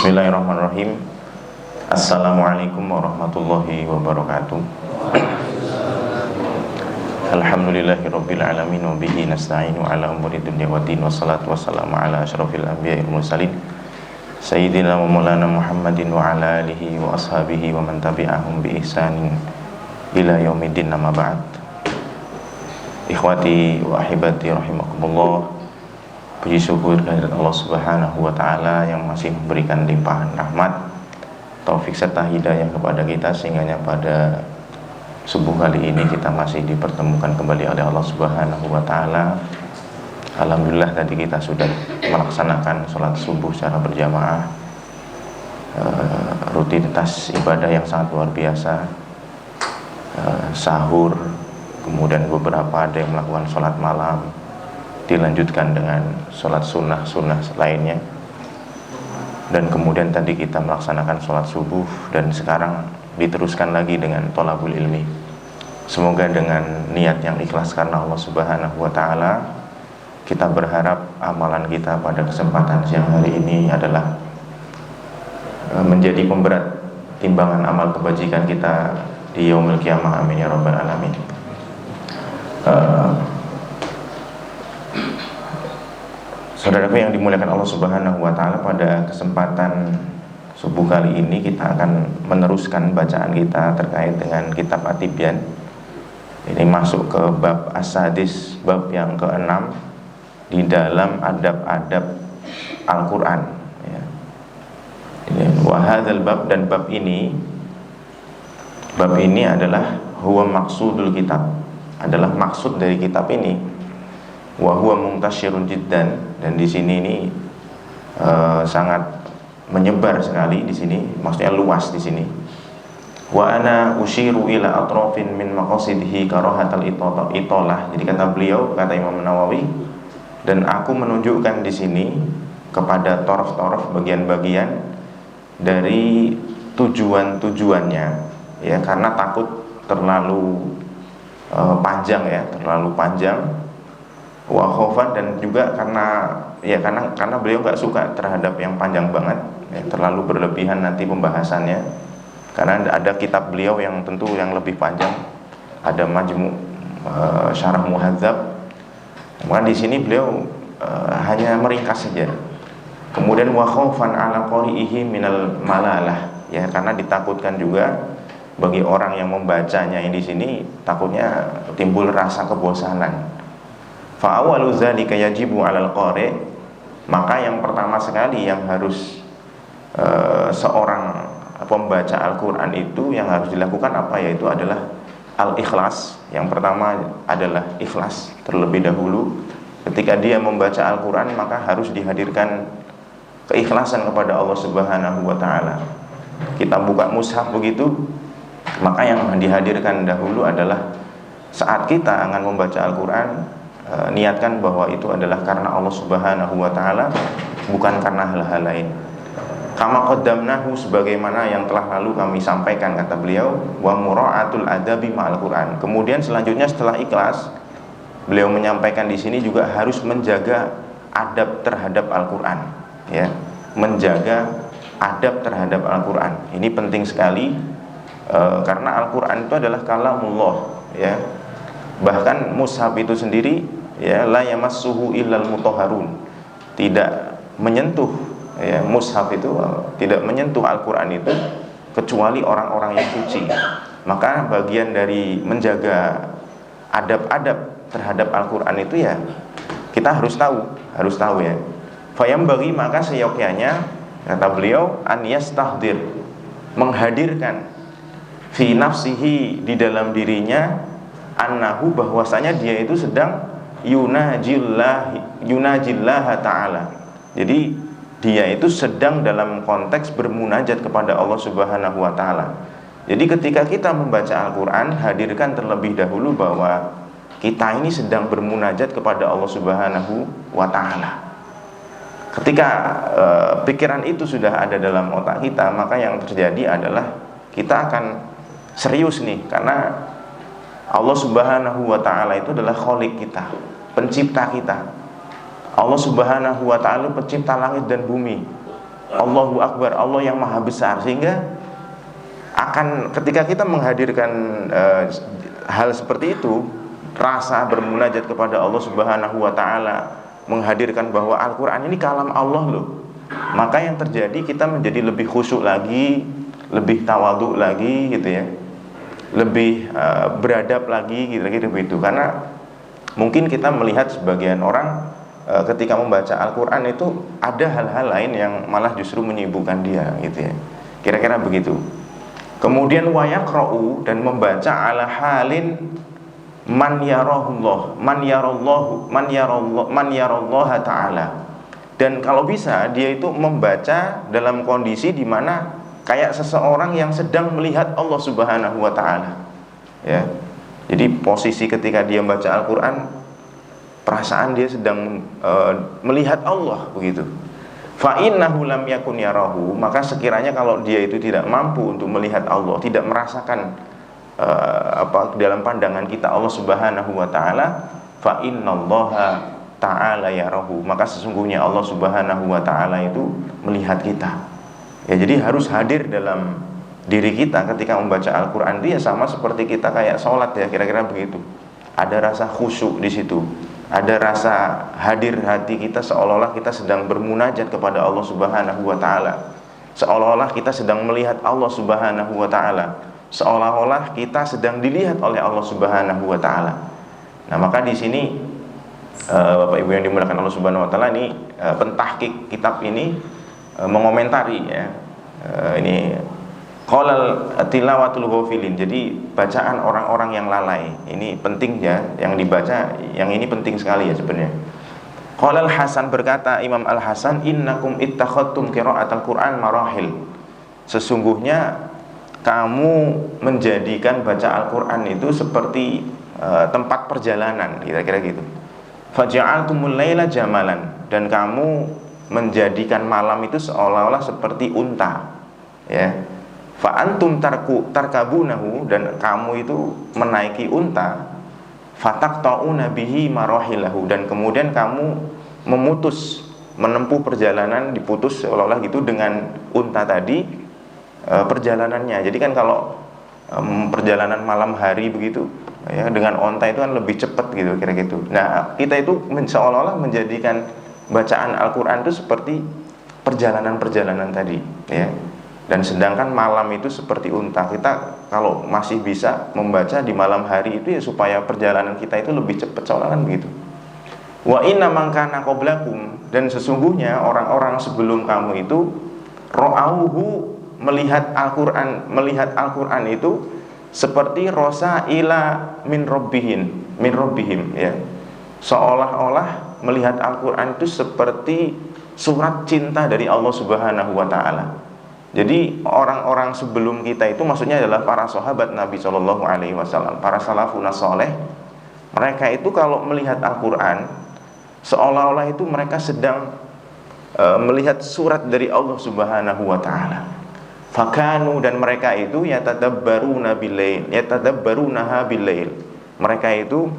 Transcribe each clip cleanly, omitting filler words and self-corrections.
Bismillahirrahmanirrahim. Assalamualaikum warahmatullahi wabarakatuh. Alhamdulillahirabbil alamin wa bihi nasta'inu ala umuri dunya waddin wassalatu wassalamu ala asyrafil anbiya'i wal mursalin sayyidina wa maulana Muhammadin wa ala alihi wa ashabihi wa man tabi'ahum bi ihsanin ila yaumiddin, amma ba'd. Ikhwati wa ahibati rahimakumullah. Puji syukur kehadirat Allah Subhanahu wa taala yang masih memberikan limpahan rahmat, taufik serta hidayah kepada kita sehingganya pada subuh kali ini kita masih dipertemukan kembali oleh Allah Subhanahu wa taala. Alhamdulillah tadi kita sudah melaksanakan sholat subuh secara berjamaah, rutinitas ibadah yang sangat luar biasa, sahur, kemudian beberapa ada yang melakukan sholat malam, dilanjutkan dengan sholat sunnah lainnya, dan kemudian tadi kita melaksanakan sholat subuh, dan sekarang diteruskan lagi dengan thalabul ilmi. Semoga dengan niat yang ikhlas karena Allah Subhanahu wa ta'ala, kita berharap amalan kita pada kesempatan siang hari ini adalah menjadi pemberat timbangan amal kebajikan kita di yaumil qiyamah. Amin ya rabbal alamin. Saudaraku yang dimuliakan Allah Subhanahu wa taala, pada kesempatan subuh kali ini kita akan meneruskan bacaan kita terkait dengan kitab At-Tibyan. Ini masuk ke bab as-sadis, bab yang ke-6 di dalam adab-adab Al-Qur'an, ya. Wa hadzal bab, dan bab ini adalah huwa maqsudul kitab, adalah maksud dari kitab ini. Wa huwa muntasyirun jiddan, dan di sini ini sangat menyebar sekali di sini, maksudnya luas di sini. Wa ana usyiru ila atrafin min maqasidihi karahatal italah. Jadi kata beliau, kata Imam Nawawi, dan aku menunjukkan di sini kepada torof-torof, bagian-bagian dari tujuan-tujuannya, ya, karena takut terlalu panjang, ya, terlalu panjang. Wa khofan, dan juga karena beliau nggak suka terhadap yang panjang banget, ya, terlalu berlebihan nanti pembahasannya. Karena ada kitab beliau yang tentu yang lebih panjang, ada Majmu' Syarah Muhadzab. Maka di sini beliau hanya meringkas saja. Kemudian wa khaufan ala qari'ihi minal malalah, ya, karena ditakutkan juga bagi orang yang membacanya ini di sini, takutnya timbul rasa kebosanan. Fa awwalu dzalika yajibu 'alal qari', maka yang pertama sekali yang harus seorang pembaca Al-Qur'an itu yang harus dilakukan apa, yaitu adalah al-ikhlas. Yang pertama adalah ikhlas terlebih dahulu. Ketika dia membaca Al-Qur'an, maka harus dihadirkan keikhlasan kepada Allah Subhanahu wa taala. Kita buka mushaf begitu, maka yang dihadirkan dahulu adalah saat kita akan membaca Al-Qur'an, niatkan bahwa itu adalah karena Allah Subhanahu wa ta'ala, bukan karena hal-hal lain. Kama qaddamnahu, sebagaimana yang telah lalu kami sampaikan, kata beliau, wa mura'atul adabi ma'al Qur'an. Kemudian selanjutnya setelah ikhlas, beliau menyampaikan di sini juga harus menjaga adab terhadap Al-Qur'an, ya, menjaga adab terhadap Al-Qur'an. Ini penting sekali, karena Al-Qur'an itu adalah kalamullah, ya. Bahkan mushaf itu sendiri, ya, la yamassuhu illal mutahharun, tidak menyentuh, ya, mushaf itu tidak menyentuh Al-Qur'an itu kecuali orang-orang yang suci. Maka bagian dari menjaga adab-adab terhadap Al-Qur'an itu, ya, kita harus tahu, ya. Fayambaghi, maka seyogyanya, kata beliau, an yastahdir, menghadirkan fi nafsihi, di dalam dirinya, annahu, bahwasanya dia itu sedang yunajillah ta'ala. Jadi dia itu sedang dalam konteks bermunajat kepada Allah Subhanahu wa ta'ala. Jadi ketika kita membaca Al-Qur'an, hadirkan terlebih dahulu bahwa kita ini sedang bermunajat kepada Allah Subhanahu wa ta'ala. Ketika pikiran itu sudah ada dalam otak kita, maka yang terjadi adalah kita akan serius nih, karena Allah Subhanahu wa ta'ala itu adalah khaliq kita, pencipta kita. Allah Subhanahu wa ta'ala pencipta langit dan bumi. Allahu Akbar, Allah yang maha besar, sehingga akan ketika kita menghadirkan hal seperti itu, rasa bermunajat kepada Allah Subhanahu wa taala, menghadirkan bahwa Al-Qur'an ini kalam Allah loh, maka yang terjadi kita menjadi lebih khusyuk lagi, lebih tawadhu lagi gitu ya, lebih beradab lagi gitu begitu. Karena mungkin kita melihat sebagian orang ketika membaca Al-Qur'an itu ada hal-hal lain yang malah justru menyibukkan dia gitu ya. Kira-kira begitu. Kemudian wayaqra'u, dan membaca ala halin man yarallahu ta'ala. Dan kalau bisa dia itu membaca dalam kondisi di mana kayak seseorang yang sedang melihat Allah Subhanahu wa taala. Ya. Jadi posisi ketika dia membaca Al-Qur'an, perasaan dia sedang melihat Allah begitu. Fa innahu lam yakun yarahu, maka sekiranya kalau dia itu tidak mampu untuk melihat Allah, tidak merasakan dalam pandangan kita Allah Subhanahu wa taala, fa innallaha ta'ala yarahu, maka sesungguhnya Allah Subhanahu wa taala itu melihat kita. Ya, jadi harus hadir dalam diri kita ketika membaca Al-Qur'an. Dia sama seperti kita kayak sholat ya, kira-kira begitu. Ada rasa khusyuk di situ. Ada rasa hadir hati kita, seolah-olah kita sedang bermunajat kepada Allah Subhanahu wa taala. Seolah-olah kita sedang melihat Allah Subhanahu wa taala. Seolah-olah kita sedang dilihat oleh Allah Subhanahu wa taala. Nah, maka di sini Bapak Ibu yang dimuliakan Allah Subhanahu wa taala, ini pentahqiq kitab ini mengomentari ya. Ini qalal tilawatul ghafilin. Jadi bacaan orang-orang yang lalai. Ini penting ya, yang dibaca yang ini penting sekali ya sebenarnya. Qalal Hasan, berkata Imam Al-Hasan, innakum ittakhadtum qira'atal Qur'an marahil. Sesungguhnya kamu menjadikan baca Al-Qur'an itu seperti tempat perjalanan, kira-kira gitu. Faja'altumul laila jamalan, dan kamu menjadikan malam itu seolah-olah seperti unta. Ya. Fa antum tarkabunahu, dan kamu itu menaiki unta. Fataqta'una bihi marahilahu, dan kemudian kamu menempuh perjalanan, diputus seolah-olah gitu dengan unta tadi perjalanannya. Jadi kan kalau perjalanan malam hari begitu ya, dengan onta itu kan lebih cepat gitu, kira gitu. Nah, kita itu seolah-olah menjadikan bacaan Al-Qur'an itu seperti perjalanan-perjalanan tadi ya. Dan sedangkan malam itu seperti unta. Kita kalau masih bisa membaca di malam hari itu ya supaya perjalanan kita itu lebih cepat, seolah-olah begitu. Wa inna man kana qablakum, dan sesungguhnya orang-orang sebelum kamu itu ra'auhu, melihat Al-Qur'an itu seperti rosa ila min rabbihim ya. Seolah-olah melihat Al-Qur'an itu seperti surat cinta dari Allah Subhanahu wa taala. Jadi orang-orang sebelum kita itu maksudnya adalah para sahabat Nabi Shallallahu alaihi wasallam, para salafun saleh. Mereka itu kalau melihat Al-Qur'an seolah-olah itu mereka sedang melihat surat dari Allah Subhanahu wa taala. Fakanu, dan mereka itu yatadabbaruna bil-lail. Mereka itu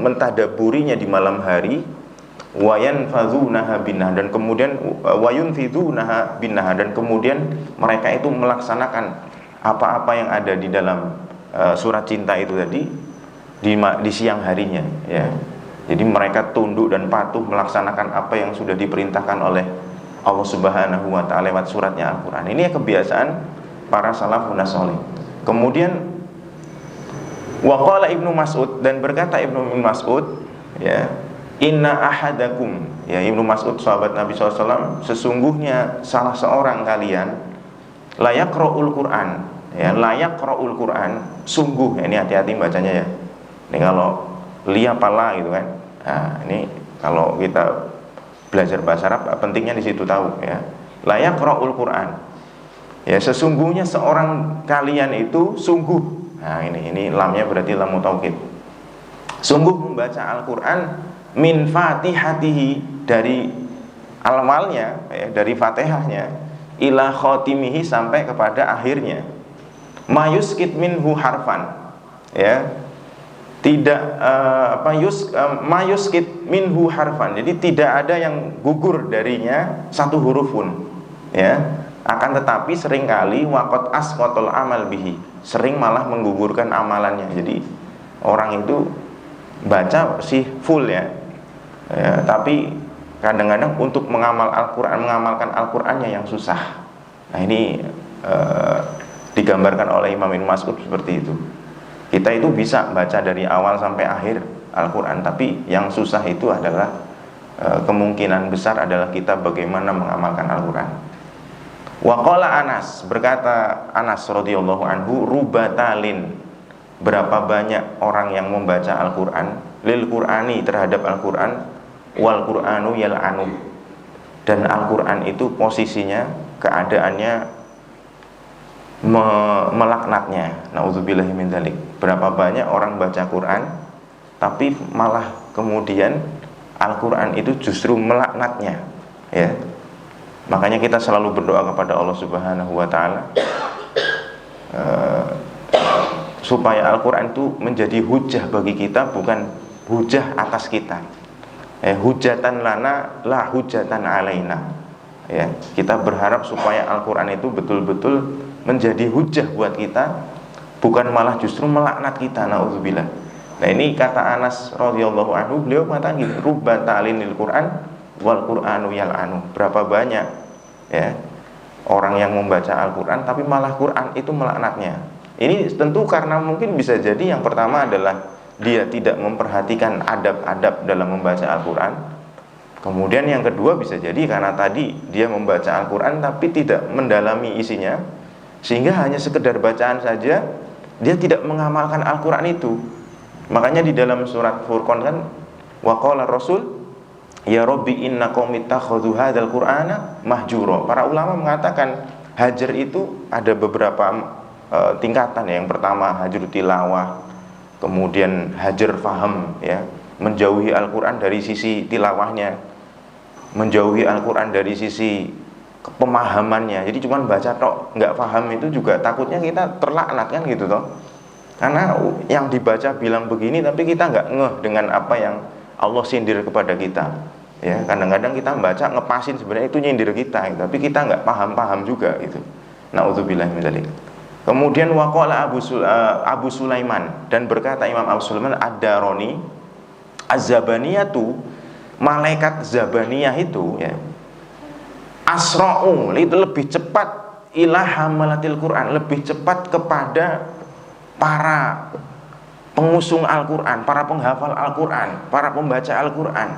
mentadaburinya di malam hari. Wayanfadzunaha binnah, dan kemudian wayunfidzunaha binnah, dan kemudian mereka itu melaksanakan apa-apa yang ada di dalam surat cinta itu tadi di siang harinya ya. Jadi mereka tunduk dan patuh melaksanakan apa yang sudah diperintahkan oleh Allah Subhanahu wa taala lewat suratnya Al-Qur'an. Ini kebiasaan para salafun saleh. Kemudian waqala Ibnu Mas'ud, dan berkata Ibnu Mas'ud ya, inna ahadakum, ya Ibnu Mas'ud sahabat Nabi SAW, sesungguhnya salah seorang kalian layaqra'ul Qur'an ya, layaqra'ul Qur'an, sungguh, ini hati-hati bacanya ya. Ini kalau liyapala gitu kan. Nah, ini kalau kita belajar bahasa Arab pentingnya di situ tahu ya. Layaqra'ul Qur'an. Ya, sesungguhnya seorang kalian itu sungguh. Nah, ini lamnya berarti lam taukid. Sungguh membaca Al-Qur'an min fatihatihi, dari awalnya ya, dari Fatihahnya, ila khotimihi, sampai kepada akhirnya. Mayuskit minhu harfan ya, tidak mayuskit minhu harfan. Jadi tidak ada yang gugur darinya satu huruf pun, ya. Akan tetapi seringkali waqat asqatul amal bihi, sering malah menggugurkan amalannya. Jadi orang itu baca sih full ya, tapi kadang-kadang untuk mengamalkan Al-Qur'annya yang susah. Nah ini digambarkan oleh Imam Ibnu Mas'ud seperti itu. Kita itu bisa baca dari awal sampai akhir Al-Quran, tapi yang susah itu adalah kemungkinan besar adalah kita bagaimana mengamalkan Al-Quran. Wa qala Anas, berkata Anas radhiyallahu anhu, rubatalin, berapa banyak orang yang membaca Al-Quran, lil Qur'ani, terhadap Al-Quran, wal Qur'anu yal'anu, dan Al-Quran itu posisinya, keadaannya melaknatnya. Nauzubillahi min dzalik. Berapa banyak orang baca Quran tapi malah kemudian Al-Quran itu justru melaknatnya, ya. Makanya kita selalu berdoa kepada Allah Subhanahu wa taala supaya Al-Quran itu menjadi hujah bagi kita, bukan hujah atas kita. Hujatan lana la hujatan alaina. Ya, kita berharap supaya Al-Quran itu betul-betul menjadi hujah buat kita, bukan malah justru melaknat kita. Nauzubillah. Nah ini kata Anas radhiyallahu anhu, beliau mengatakan gitu, rubbatalinil Quran wal Qur'anu yal'anu. Berapa banyak ya orang yang membaca Al-Quran tapi malah Quran itu melaknatnya. Ini tentu karena mungkin bisa jadi yang pertama adalah dia tidak memperhatikan adab-adab dalam membaca Al-Quran. Kemudian yang kedua bisa jadi karena tadi dia membaca Al-Quran tapi tidak mendalami isinya, sehingga hanya sekedar bacaan saja, dia tidak mengamalkan Al-Quran itu. Makanya di dalam surat Furqan kan, wa qala Rasul ya Rabbi inna qaumi ittakhadhu hadzal Qur'ana mahjura. Para ulama mengatakan hajar itu ada beberapa tingkatan. Yang pertama hajar tilawah, kemudian hajar faham, ya, menjauhi Al-Quran dari sisi tilawahnya, menjauhi Al-Quran dari sisi pemahamannya. Jadi cuma baca tok, nggak paham, itu juga takutnya kita terlaknat kan gitu toh. Karena yang dibaca bilang begini tapi kita nggak ngeh dengan apa yang Allah sindir kepada kita. Ya, kadang-kadang kita baca ngepasin sebenarnya itu nyindir kita, tapi kita nggak paham-paham juga gitu. Nauzubillahi min dzalik. Kemudian waqala Abu Sulaiman, dan berkata Imam Abu Sulaiman ad-Darani, az-Zabaniyatu, malaikat Zabaniyah itu, ya, asra'u, itu lebih cepat ila hamalatil Quran, lebih cepat kepada para pengusung Al-Quran, para penghafal Al-Quran, para pembaca Al-Quran,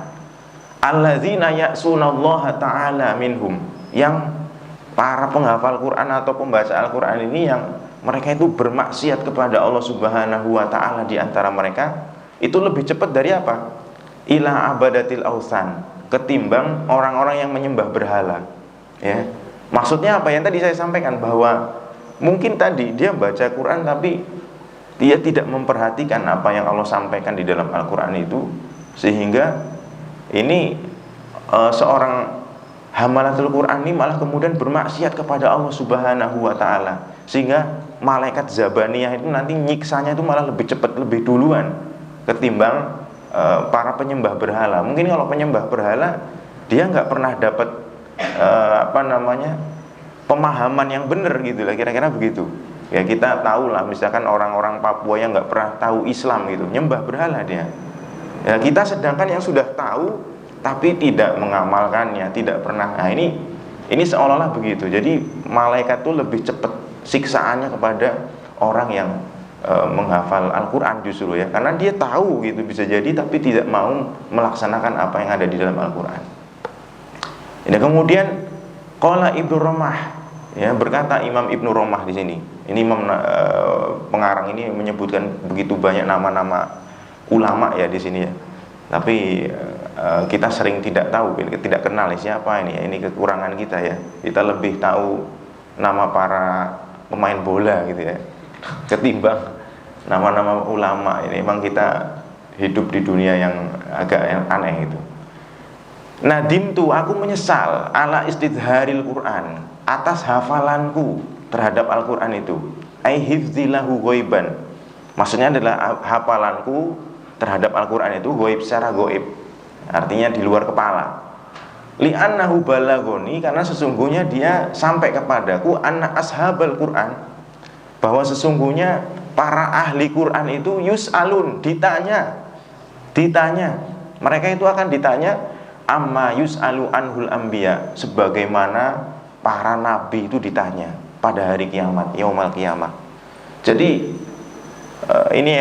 alladzina ya'sunallaha ta'ala minhum, yang para penghafal Quran atau pembaca Al-Quran ini yang mereka itu bermaksiat kepada Allah Subhanahu wa ta'ala di antara mereka, itu lebih cepat dari apa? Ila abadatil ausan, ketimbang orang-orang yang menyembah berhala. Ya, maksudnya apa yang tadi saya sampaikan, bahwa mungkin tadi dia baca Quran tapi dia tidak memperhatikan apa yang Allah sampaikan di dalam Al-Quran itu, sehingga ini seorang hamalatul Quran ini malah kemudian bermaksiat kepada Allah Subhanahu wa ta'ala, sehingga malaikat Zabaniyah itu nanti nyiksanya itu malah lebih cepat, lebih duluan ketimbang para penyembah berhala. Mungkin kalau penyembah berhala dia nggak pernah dapat pemahaman yang benar gitu lah, kira-kira begitu. Ya kita tahu lah, misalkan orang-orang Papua yang nggak pernah tahu Islam gitu, nyembah berhala dia. Ya kita sedangkan yang sudah tahu tapi tidak mengamalkannya, tidak pernah. Nah ini seolah-olah begitu. Jadi malaikat tuh lebih cepat siksaannya kepada orang yang menghafal Al-Quran justru, ya, karena dia tahu gitu bisa jadi tapi tidak mau melaksanakan apa yang ada di dalam Al-Quran. Ini kemudian qala Ibnu Romah, ya, berkata Imam Ibnu Romah di sini. Ini Imam pengarang ini menyebutkan begitu banyak nama-nama ulama ya di sini ya. Tapi kita sering tidak tahu, tidak kenal siapa ini. Ini kekurangan kita ya. Kita lebih tahu nama para pemain bola gitu ya, ketimbang nama-nama ulama. Ini memang kita hidup di dunia yang agak aneh itu. Nadimtu, aku menyesal ala istidharil Quran, atas hafalanku terhadap Al-Quran itu, ai hifzilahu ghaiban, Maksudnya adalah hafalanku terhadap Al-Quran itu goib secara goib, artinya di luar kepala. Li'annahu balagoni, karena sesungguhnya dia sampai kepadaku, anna ashabal Quran, bahwa sesungguhnya para ahli Quran itu yus'alun, ditanya. Mereka itu akan ditanya amma yus'alu anhul anbiya, sebagaimana para nabi itu ditanya pada hari kiamat, yaumal kiamat. Jadi ini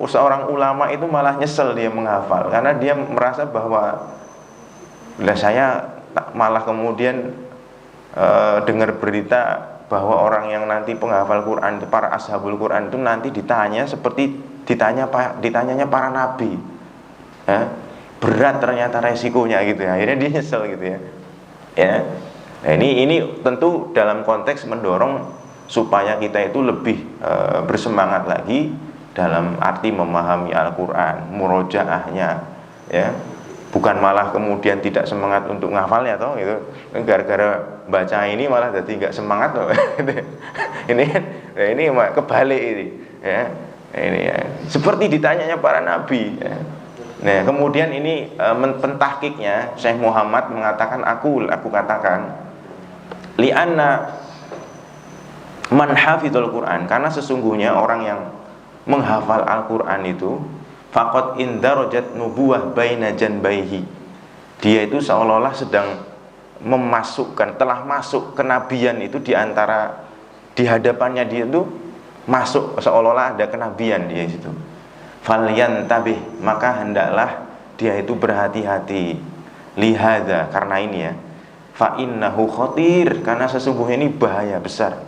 seorang ulama itu malah nyesel dia menghafal, karena dia merasa bahwa saya malah kemudian dengar berita bahwa orang yang nanti penghafal Quran, para ashabul Quran itu nanti ditanya seperti ditanyanya para nabi. Berat ternyata resikonya gitu ya. Akhirnya dia nyesel gitu ya. Nah, ini tentu dalam konteks mendorong supaya kita itu lebih bersemangat lagi dalam arti memahami Al-Quran, murojaahnya, ya, bukan malah kemudian tidak semangat untuk ngafalnya toh, gitu. Gara-gara baca ini malah jadi nggak semangat loh. ini kebalik ini, ya. Ini ya. Seperti ditanyanya para nabi. Ya. Nah, kemudian ini pentahkiknya Syekh Muhammad mengatakan aku katakan li'anna man hafidhul Quran, karena sesungguhnya orang yang menghafal Al-Quran itu faqad indarajat nubuwah baina janbaihi, dia itu seolah-olah sedang telah masuk kenabian itu di hadapannya dia itu masuk, seolah-olah ada kenabian dia situ. Falyantabih, maka hendaklah dia itu berhati-hati. Lihada, karena ini ya, fa innahu khatir, karena sesungguhnya ini bahaya besar.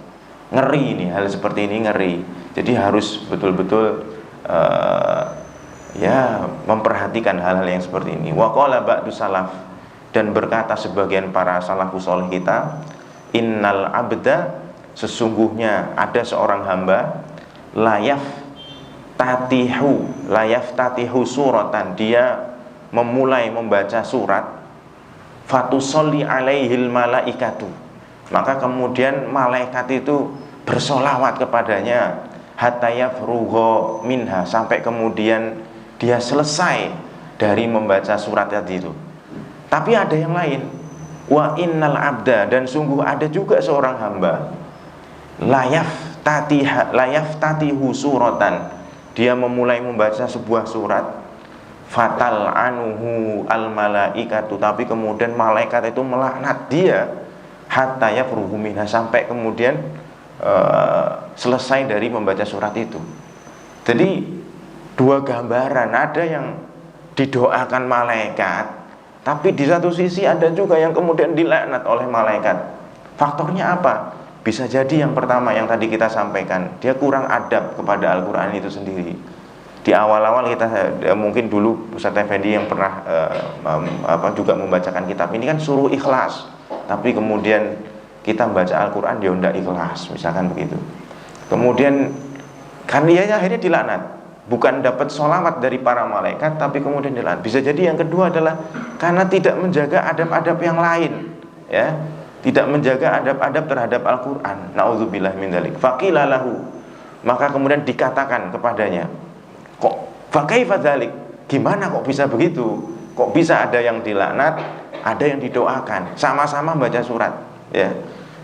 Ngeri ini, hal seperti ini ngeri. Jadi harus betul-betul memperhatikan hal-hal yang seperti ini. Wa qala ba'du salaf, dan berkata sebagian para salafus saleh kita, innal abda, sesungguhnya ada seorang hamba, layaf tatihu suratan, dia memulai membaca surat, fatusolli alaihil malaikatu, maka kemudian malaikat itu bersolawat kepadanya, hatta yafrugha minha, sampai kemudian dia selesai dari membaca surat tadi itu. Tapi ada yang lain, wa innal abda, dan sungguh ada juga seorang hamba, layaf tatihu suratan, dia memulai membaca sebuah surat, fatal anuhu al malaikatu, tapi kemudian malaikat itu melaknat dia, hatta yafruhu minha, sampai kemudian selesai dari membaca surat itu. Jadi dua gambaran, ada yang didoakan malaikat, tapi di satu sisi ada juga yang kemudian dilaknat oleh malaikat. Faktornya apa? Bisa jadi yang pertama yang tadi kita sampaikan, dia kurang adab kepada Al-Quran itu sendiri. Di awal-awal kita mungkin dulu Ustaz Effendi yang pernah juga membacakan kitab ini kan suruh ikhlas, tapi kemudian kita baca Al-Quran dia tidak ikhlas, misalkan begitu. Kemudian kan dia akhirnya dilaknat, bukan dapat sholawat dari para malaikat, tapi kemudian dilaknat. Bisa jadi yang kedua adalah karena tidak menjaga adab-adab yang lain, ya, tidak menjaga adab-adab terhadap Al-Quran. Na'udzubillah min dzalik. Faqila lahu, maka kemudian dikatakan kepadanya, kok fakaifa dzalik? Gimana kok bisa begitu? Kok bisa ada yang dilaknat, ada yang didoakan, sama-sama baca surat, ya.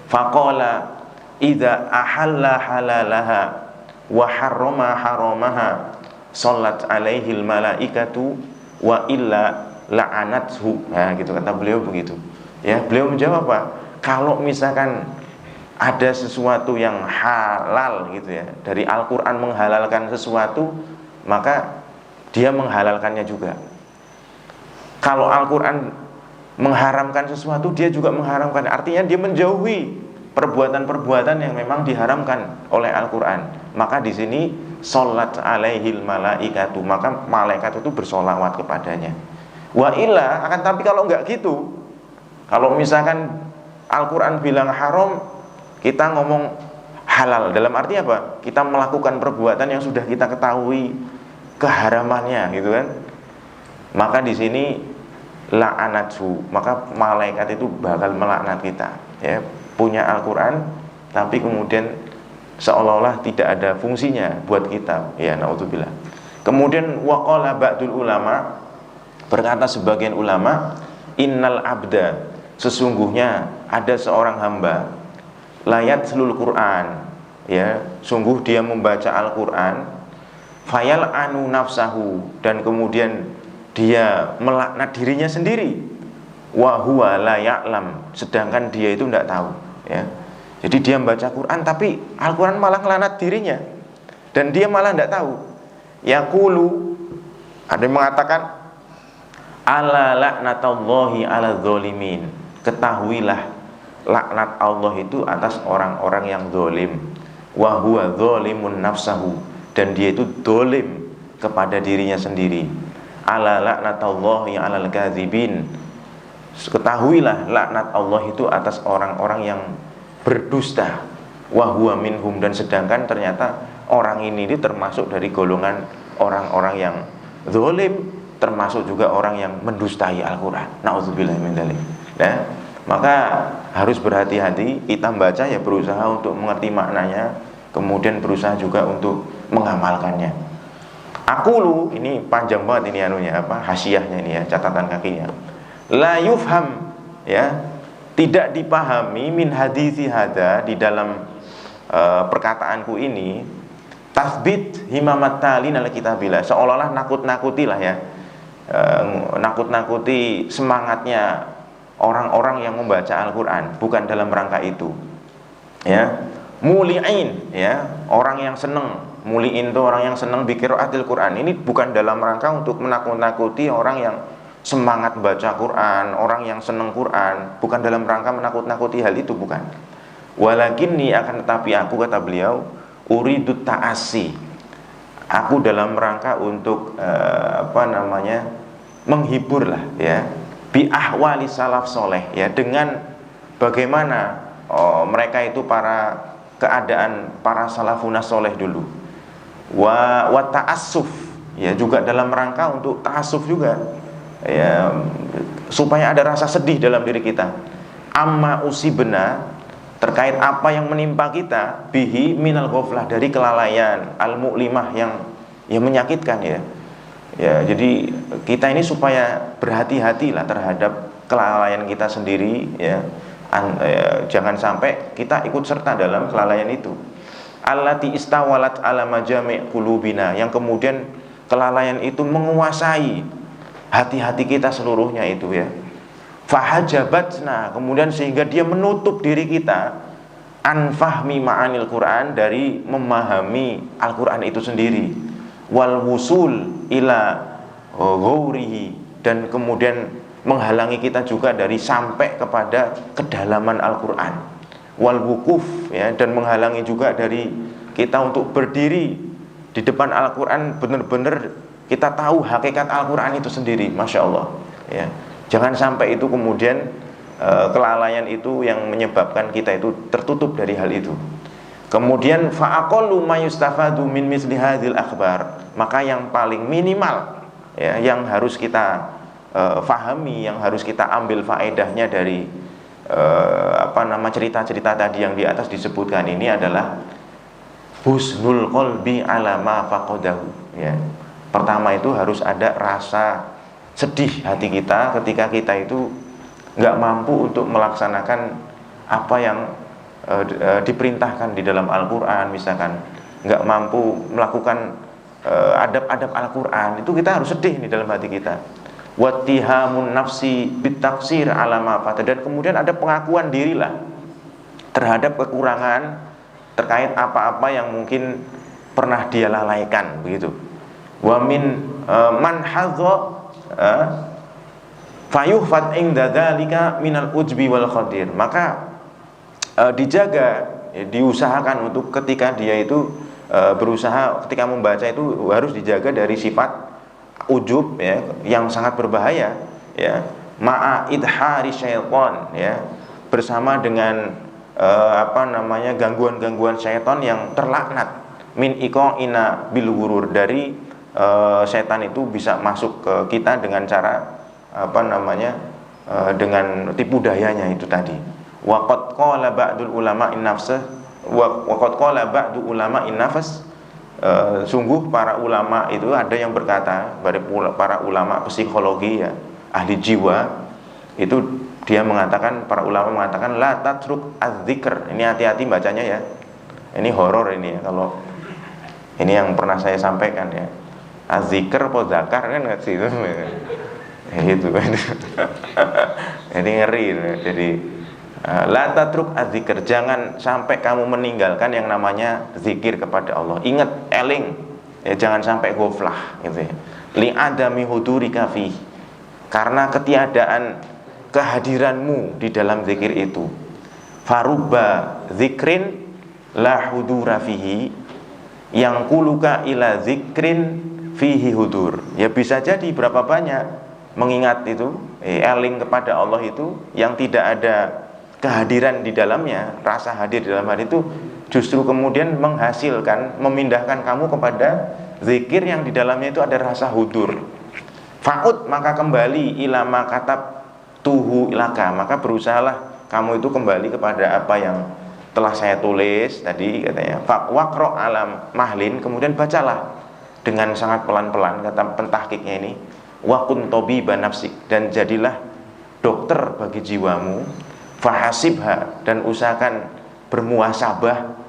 Faqala idza ahalla halalaha wa harrama haramaha shallat alaihil malaikatu wa illa la'anathu. Nah, gitu kata beliau begitu. Ya, beliau menjawab apa? Kalau misalkan ada sesuatu yang halal gitu ya, dari Al-Quran menghalalkan sesuatu, maka dia menghalalkannya juga. Kalau Al-Quran mengharamkan sesuatu, dia juga mengharamkan. Artinya dia menjauhi perbuatan-perbuatan yang memang diharamkan oleh Al-Quran. Maka di sini sholat alaihil malaikatu, maka malaikat itu bersolawat kepadanya. Wa illa, akan tapi kalau enggak gitu, kalau misalkan Al-Quran bilang haram, kita ngomong halal. Dalam arti apa? Kita melakukan perbuatan yang sudah kita ketahui keharamannya, gitu kan? Maka di sini la'anathu, maka malaikat itu bakal melaknat kita. Ya, punya Al-Quran, tapi kemudian seolah-olah tidak ada fungsinya buat kita, ya naudzubillah. Kemudian waqala ba'dul ulama, berkata sebagian ulama, innal abda, sesungguhnya ada seorang hamba, layat selul Quran, ya, sungguh dia membaca Al-Quran, fayal anu nafsahu, dan kemudian dia melaknat dirinya sendiri, wa huwa la ya'lam, sedangkan dia itu tidak tahu, ya. Jadi dia membaca Quran tapi Al-Quran malah ngelanat dirinya dan dia malah tidak tahu. Yaqulu, ada yang mengatakan, ala laknatallahi ala dzalimin, ketahuilah laknat Allah itu atas orang-orang yang zalim, wa huwa zalimun nafsahu, dan dia itu zalim kepada dirinya sendiri. Ala laknatallahi alal kadzibin, ketahuilah laknat Allah itu atas orang-orang yang berdusta, wa huwa minhum, dan sedangkan ternyata orang ini termasuk dari golongan orang-orang yang zalim, termasuk juga orang yang mendustai Al-Quran. Na'udzubillah min dzalik. Ya, maka harus berhati-hati, kita membaca ya berusaha untuk mengerti maknanya, kemudian berusaha juga untuk mengamalkannya. Aqulu, ini panjang banget ini anunya, apa, hasyiahnya ini ya, catatan kakinya. La yufham, ya, tidak dipahami min hadithi hada, di dalam perkataanku ini, tasbit himamat talin ala kitabillah, seolah-olah nakut-nakutilah ya, nakut-nakuti semangatnya orang-orang yang membaca Al-Quran, bukan dalam rangka itu, ya. Muli'in, ya, orang yang senang, muli'in itu orang yang senang biqiraatil Quran, ini bukan dalam rangka untuk menakut-nakuti orang yang semangat baca Quran, orang yang senang Quran, bukan dalam rangka menakut-nakuti hal itu, bukan. Walakinni, akan tetapi aku, kata beliau, uridut ta'asi, aku dalam rangka untuk menghibur lah, ya, bi ahwali salaf soleh, ya, dengan bagaimana mereka itu keadaan para salafuna soleh dulu. Wa ta'assuf, ya, juga dalam rangka untuk ta'assuf juga, ya, supaya ada rasa sedih dalam diri kita. Amma usibna, terkait apa yang menimpa kita, bihi minal ghaflah, dari kelalaian, al-mu'limah, yang menyakitkan, ya. Ya, jadi kita ini supaya berhati-hatilah terhadap kelalaian kita sendiri, ya. Jangan sampai kita ikut serta dalam kelalaian itu. Allati istawalat ala majami' qulubina, yang kemudian kelalaian itu menguasai hati-hati kita seluruhnya itu, ya. Fahajabatna, kemudian sehingga dia menutup diri kita an fahmi ma'anil Quran, dari memahami Al-Quran itu sendiri, wal wusul ila ghaurihi, dan kemudian menghalangi kita juga dari sampai kepada kedalaman Al-Quran, wal wukuf, ya, dan menghalangi juga dari kita untuk berdiri di depan Al-Quran, benar-benar kita tahu hakikat Al-Quran itu sendiri, Masya Allah, ya. Jangan sampai itu kemudian kelalaian itu yang menyebabkan kita itu tertutup dari hal itu. Kemudian fa'aqallu ma yustafadu min misli hadhil akhbar, maka yang paling minimal, ya, yang harus kita fahami, yang harus kita ambil faedahnya dari cerita-cerita tadi yang di atas disebutkan ini adalah husnul qalbi ala ma faqadahu, ya. Pertama itu harus ada rasa sedih hati kita ketika kita itu nggak mampu untuk melaksanakan apa yang diperintahkan di dalam Al-Quran, misalkan nggak mampu melakukan adab-adab Al-Quran, itu kita harus sedih di dalam hati kita. Wattihamun nafsi bitaksir ala ma fata, dan kemudian ada pengakuan dirilah terhadap kekurangan terkait apa-apa yang mungkin pernah dia lalaikan, begitu. Wa min man hadza fayuhfat inda dzalika minal ujbi wal khadir, maka dijaga, diusahakan untuk ketika dia itu berusaha ketika membaca itu harus dijaga dari sifat ujub, ya, yang sangat berbahaya, ya, ma'a idhari syaitan, ya, bersama dengan gangguan-gangguan syaitan yang terlaknat, min iqa'ina bil ghurur, dari setan itu bisa masuk ke kita dengan cara dengan tipu dayanya itu tadi. Wa qad qala ba'dul ulama in nafsah, wa qad qala ba'du ulama nafas, sungguh para ulama itu ada yang berkata, para ulama psikologi ya, ahli jiwa itu dia mengatakan, para ulama mengatakan la tatruk az-zikr. Ini hati-hati bacanya ya. Ini horor ini ya, kalau ini yang pernah saya sampaikan ya. Az-zikr apa zakar kan enggak sih itu. Itu. Jadi ngeri. Jadi la tatruk az-zikr, jangan sampai kamu meninggalkan yang namanya zikir kepada Allah. Ingat, eling, ya, jangan sampai ghaflah gitu ya. Li adami hudurika fi, karena ketiadaan kehadiranmu di dalam zikir itu. Farubba zikrin la hudura fihi, yang kuluka ila zikrin fihi hudur. Ya bisa jadi berapa banyak mengingat itu, eling kepada Allah itu yang tidak ada kehadiran di dalamnya, rasa hadir di dalam hati itu justru kemudian menghasilkan, memindahkan kamu kepada zikir yang di dalamnya itu ada rasa hudur. Fa'ud, maka kembali ilama katab tuhu ilaka, maka berusahalah kamu itu kembali kepada apa yang telah saya tulis tadi katanya. Waqra alam mahlin, kemudian bacalah dengan sangat pelan-pelan, kata pentahkiknya ini, wa kun tabiba nafsik, dan jadilah dokter bagi jiwamu. Fahasibha, dan usahakan bermuhasabah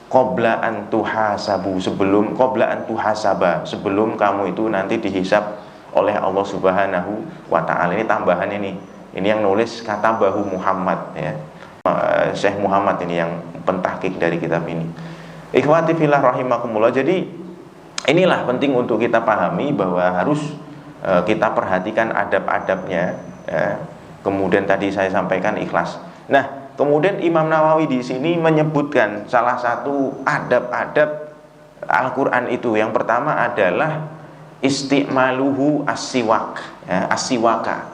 qabla an tuhasabu, sebelum qabla an tuhasaba, sebelum kamu itu nanti dihisab oleh Allah Subhanahu wa taala. Ini tambahan ini yang nulis kata Bahu Muhammad ya. Syekh Muhammad ini yang pentahkik dari kitab ini. Ikhwati fillah rahimakumullah. Jadi inilah penting untuk kita pahami bahwa harus kita perhatikan adab-adabnya ya. Kemudian tadi saya sampaikan ikhlas. Nah, kemudian Imam Nawawi di sini menyebutkan salah satu adab-adab Al-Qur'an itu. Yang pertama adalah isti'maluhu as-siwak, ya, as-siwaka.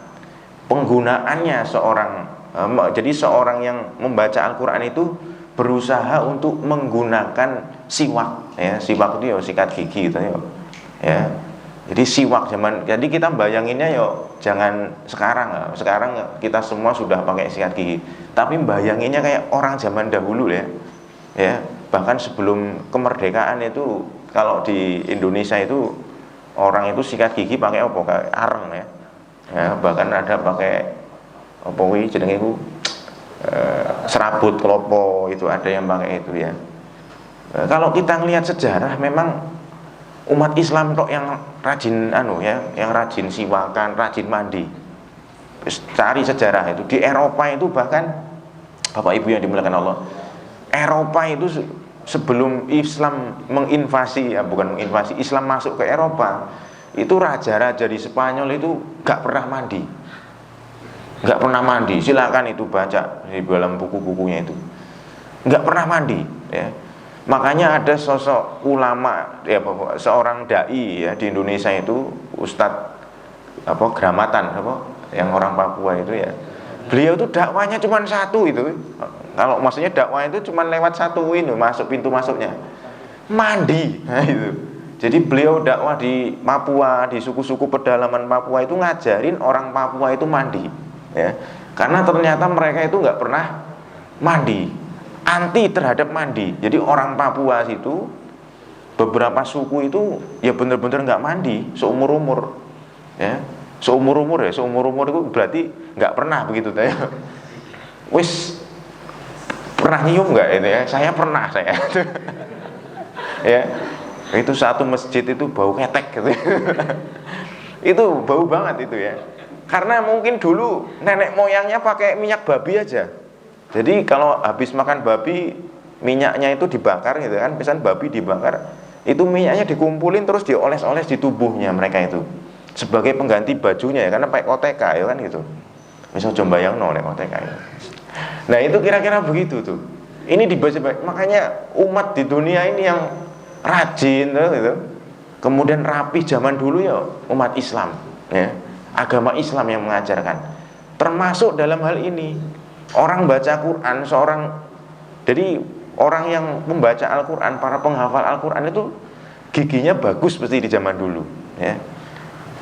Penggunaannya seorang, jadi seorang yang membaca Al-Qur'an itu berusaha untuk menggunakan siwak, ya. Siwak itu ya sikat gigi gitu ya. Jadi siwak zaman, jadi kita bayanginnya yo jangan sekarang kita semua sudah pakai sikat gigi, tapi bayanginnya kayak orang zaman dahulu ya. Bahkan sebelum kemerdekaan itu, kalau di Indonesia itu orang itu sikat gigi pakai apa? Kayak areng ya. Bahkan ada pakai apa wi jenenge itu serabut klopo, itu ada yang pakai itu ya. Kalau kita ngelihat sejarah, memang umat Islam kok yang rajin yang rajin siwakan, rajin mandi. Cari sejarah itu di Eropa itu, bahkan Bapak Ibu yang dimuliakan Allah, Eropa itu sebelum Islam menginvasi, bukan menginvasi, Islam masuk ke Eropa, itu raja-raja di Spanyol itu gak pernah mandi. Gak pernah mandi. Silakan itu baca di dalam buku-bukunya itu. Gak pernah mandi ya. Makanya ada sosok ulama ya, seorang dai ya di Indonesia itu, Ustadz Gramatan yang orang Papua itu ya. Beliau itu dakwanya cuma satu itu. Kalau maksudnya dakwah itu cuma lewat satu ini, masuk pintu masuknya. Mandi. Nah, itu. Jadi beliau dakwah di Papua, di suku-suku pedalaman Papua itu ngajarin orang Papua itu mandi ya. Karena ternyata mereka itu nggak pernah mandi, anti terhadap mandi. Jadi orang Papua situ, beberapa suku itu ya benar-benar nggak mandi seumur umur ya. Seumur umur itu berarti nggak pernah begitu ya. Wis pernah nyium nggak itu ya? Saya pernah ya. Itu satu masjid itu bau ketek gitu. Itu bau banget itu ya. Karena mungkin dulu nenek moyangnya pakai minyak babi aja. Jadi kalau habis makan babi, minyaknya itu dibakar gitu kan, misalnya babi dibakar, itu minyaknya dikumpulin terus dioles-oles di tubuhnya mereka itu sebagai pengganti bajunya ya, karena pakai koteka ya kan gitu. Misal jombayang nek koteka ya. Nah itu kira-kira begitu tuh. Ini dibaca, makanya umat di dunia ini yang rajin gitu, kemudian rapi zaman dulu ya umat Islam ya. Agama Islam yang mengajarkan, termasuk dalam hal ini. Orang baca Quran, jadi orang yang membaca Al-Quran, para penghafal Al-Quran itu giginya bagus seperti di zaman dulu ya.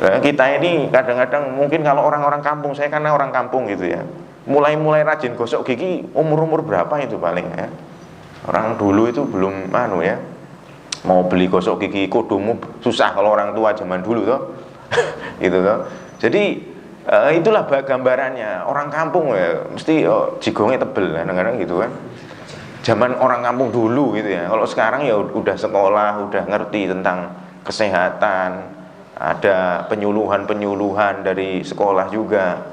Nah, kita ini kadang-kadang mungkin kalau orang-orang kampung, saya karena orang kampung gitu ya, mulai rajin gosok gigi umur berapa itu paling ya, Orang dulu itu belum ya, mau beli gosok gigi kodomo susah kalau orang tua zaman dulu toh. Gitu toh. Jadi itulah gambarannya. Orang kampung ya mesti jigongnya tebel kadang-kadang gitu kan. Zaman orang kampung dulu gitu ya. Kalau sekarang ya udah sekolah, udah ngerti tentang kesehatan, ada penyuluhan dari sekolah juga.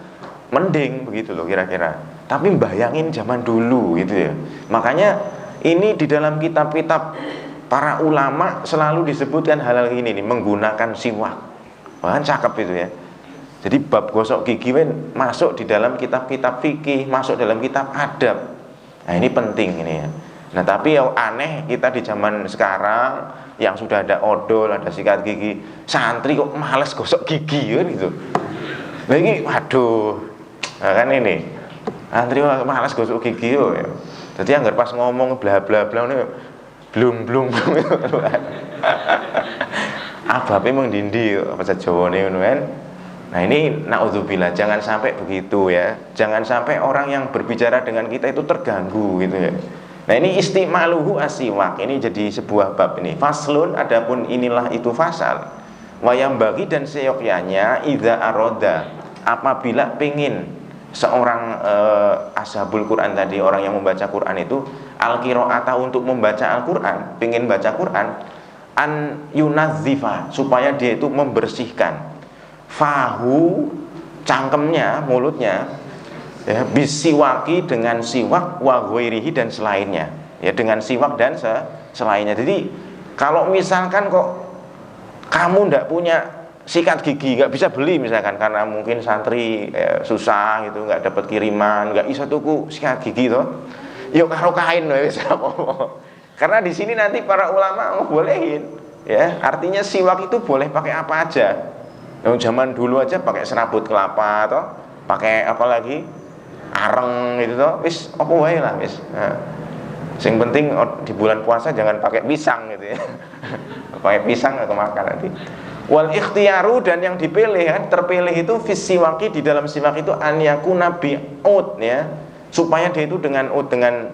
Mending begitu loh kira-kira. Tapi bayangin zaman dulu gitu ya. Makanya ini di dalam kitab-kitab para ulama selalu disebutkan hal-hal ini nih, menggunakan siwak. Wah, cakep itu ya. Jadi bab gosok gigi masuk di dalam kitab-kitab fikih, masuk dalam kitab adab. Nah, ini penting ini ya. Nah, tapi yang aneh kita di zaman sekarang yang sudah ada odol, ada sikat gigi, santri kok males gosok gigi kan gitu. Nah, ini waduh. Nah, kan ini. Santri males gosok gigi yo ya. Jadi anggar pas ngomong bla bla bla ini blum apa memang dindi bahasa Jawa nih kan. Nah ini naudzubillah, jangan sampai begitu ya. Jangan sampai orang yang berbicara dengan kita itu terganggu gitu ya. Nah ini istimaluhu asiwak, ini jadi sebuah bab ini. Faslun, adapun inilah itu fasal. Wayam bagi dan seyogyanya idza aroda, apabila pengin seorang ashabul Quran tadi, orang yang membaca Quran itu al-qiraata untuk membaca Al-Quran, pengin baca Quran, an yunadzifa, supaya dia itu membersihkan fahu, cangkemnya, mulutnya ya, bisiwaki, dengan siwak, wa ghairihi, dan selainnya ya, dengan siwak dan selainnya. Jadi kalau misalkan kok kamu ndak punya sikat gigi, nggak bisa beli misalkan karena mungkin santri susah gitu, nggak dapat kiriman, nggak bisa tuku sikat gigi toh, yuk karo kain loh bisa. Karena di sini nanti para ulama ngebolehin ya, artinya siwak itu boleh pakai apa aja. Yang zaman dulu aja pakai serabut kelapa toh, pakai apa lagi areng gitu toh, wis apa wae lah wis. Nah, yang penting di bulan puasa jangan pakai pisang gitu ya. Pakai pisang nggak kemakan nanti. Wal ikhtiyaru, dan yang dipilih kan, terpilih itu fisiwaki, di dalam siwak itu an yakuna bi'ud ya, supaya dia itu dengan ud, dengan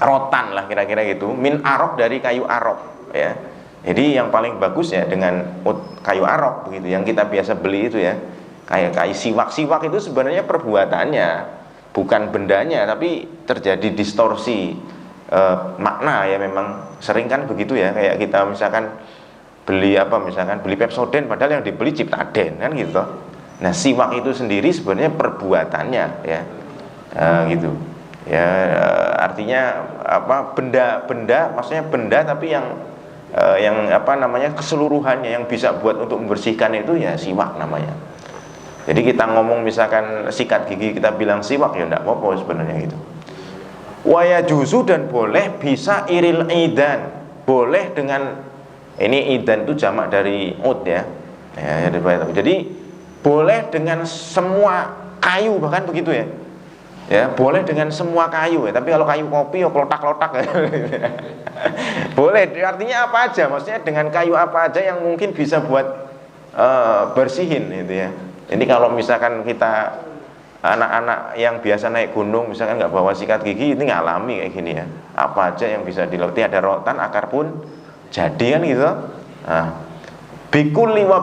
rotan lah kira-kira gitu, min arok, dari kayu arok ya. Jadi yang paling bagus ya dengan ud kayu arok begitu, yang kita biasa beli itu ya, kayak kayu siwak. Siwak itu sebenarnya perbuatannya, bukan bendanya, tapi terjadi distorsi makna ya, memang sering kan begitu ya, kayak kita misalkan beli apa, misalkan beli Pepsodent padahal yang dibeli Ciptaden kan gitu. Nah siwak itu sendiri sebenarnya perbuatannya ya gitu ya, artinya apa, benda maksudnya benda, tapi yang apa namanya, keseluruhannya yang bisa buat untuk membersihkan itu ya siwak namanya. Jadi kita ngomong misalkan sikat gigi kita bilang siwak ya enggak apa-apa sebenarnya gitu. Waya juzu, dan boleh bisa iril idan, boleh dengan ini, idan itu jamak dari ud ya. Jadi boleh dengan semua kayu, bahkan begitu ya. Ya, boleh dengan semua kayu ya. Tapi kalau kayu kopi ya klotak-klotak ya. Boleh, artinya apa aja, maksudnya dengan kayu apa aja yang mungkin bisa buat bersihin gitu ya. Ini kalau misalkan kita anak-anak yang biasa naik gunung misalkan nggak bawa sikat gigi, ini ngalami kayak gini ya. Apa aja yang bisa dilatih, ada rotan, akar pun jadi kan gitu. Nah, bikul lima